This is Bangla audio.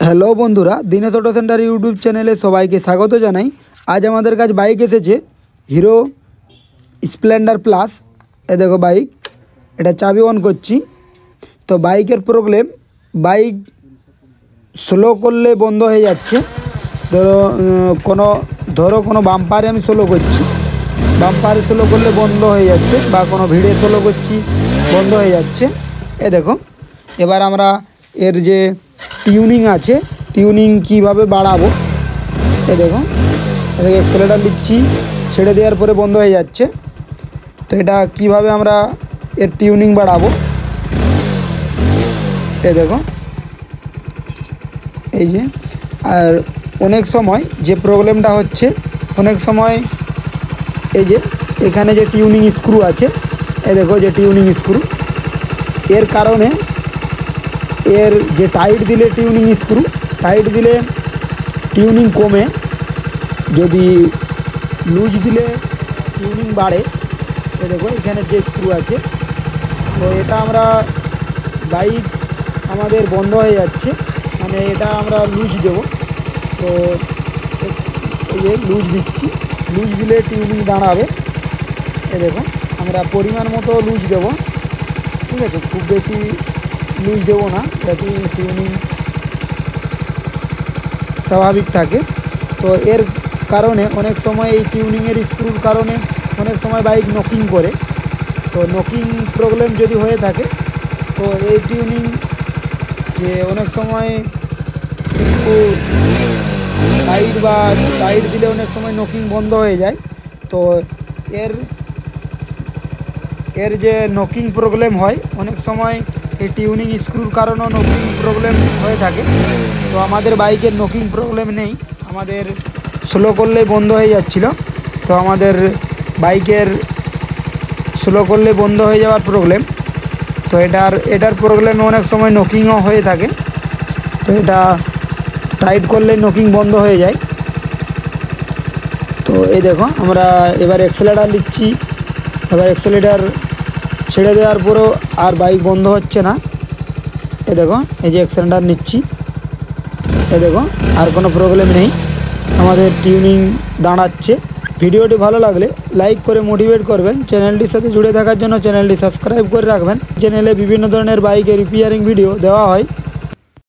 হ্যালো বন্ধুরা, দিনেশ অটো সেন্টার ইউটিউব চ্যানেলে সবাইকে স্বাগত জানাই। আজ আমাদের কাছে বাইক এসেছে হিরো স্প্লেন্ডার প্লাস। এ দেখো বাইক, এটা চাবি অন করছি। তো বাইকের প্রবলেম, বাইক স্লো করলে বন্ধ হয়ে যাচ্ছে। ধরো কোনো বাম্পারে আমি স্লো করছি, বাম্পারে স্লো করলে বন্ধ হয়ে যাচ্ছে, বা কোনো ভিড়ে স্লো করছি বন্ধ হয়ে যাচ্ছে। এ দেখো, এবার আমরা এর যে টিউনিং আছে, টিউনিং কিভাবে বাড়াবো। এ দেখো, এটাকে অ্যাক্সেলেটার দিচ্ছি, ছেড়ে দেওয়ার পরে বন্ধ হয়ে যাচ্ছে। তো এটা কিভাবে আমরা এর টিউনিং বাড়াবো, এ দেখো এই যে। আর অনেক সময় যে প্রবলেমটা হচ্ছে, অনেক সময় এই যে এখানে যে টিউনিং স্ক্রু আছে, এ দেখো যে টিউনিং স্ক্রু, এর কারণে এর যে টাইট দিলে টিউনিং স্ক্রু, টাইট দিলে টিউনিং কমে, যদি লুজ দিলে টিউনিং বাড়ে। এ দেখো এখানে যে স্ক্রু আছে, তো এটা আমরা বাইক আমাদের বন্ধ হয়ে যাচ্ছে, মানে এটা আমরা লুজ দেব। তো এই যে লুজ দিচ্ছি, লুজ দিলে টিউনিং দাঁড়াবে। এ দেখো আমরা পরিমাণ মতো লুজ দেব, ঠিক আছে, খুব বেশি লুজ দেবো না, যাতে টিউনিং স্বাভাবিক থাকে। তো এর কারণে অনেক সময় এই টিউনিংয়ের স্ক্রুর কারণে অনেক সময় বাইক নকিং করে। তো নকিং প্রবলেম যদি হয়ে থাকে, তো এই টিউনিং যে অনেক সময় একটু টাইট দিলে অনেক সময় নকিং বন্ধ হয়ে যায়। তো এর যে নকিং প্রবলেম হয়, অনেক সময় এই টিউনিং স্ক্রুর কারণেও নকিং প্রবলেম হয়ে থাকে। তো আমাদের বাইকের নকিং প্রবলেম নেই, আমাদের স্লো করলেই বন্ধ হয়ে যাচ্ছিল। তো আমাদের বাইকের স্লো করলে বন্ধ হয়ে যাওয়ার প্রবলেম। তো এটার প্রবলেমে অনেক সময় নকিংও হয়ে থাকে। তো এটা টাইট করলে নকিং বন্ধ হয়ে যায়। তো এই দেখো, আমরা এবার অ্যাক্সেলেটার নিচ্ছি। এবার অ্যাক্সেলেটার ছেড়ে দেওয়ার পরেও আর বাইক বন্ধ হচ্ছে না। এ দেখো এই যে অ্যাক্সেলেটার নিচ্ছি, এ দেখো আর কোনো প্রবলেম নেই, আমাদের টিউনিং দাঁড়াচ্ছে। ভিডিওটি ভালো লাগলে লাইক করে মোটিভেট করবেন। চ্যানেলটির সাথে জুড়ে থাকার জন্য চ্যানেলটি সাবস্ক্রাইব করে রাখবেন। চ্যানেলে বিভিন্ন ধরনের বাইকের রিপেয়ারিং ভিডিও দেওয়া হয়।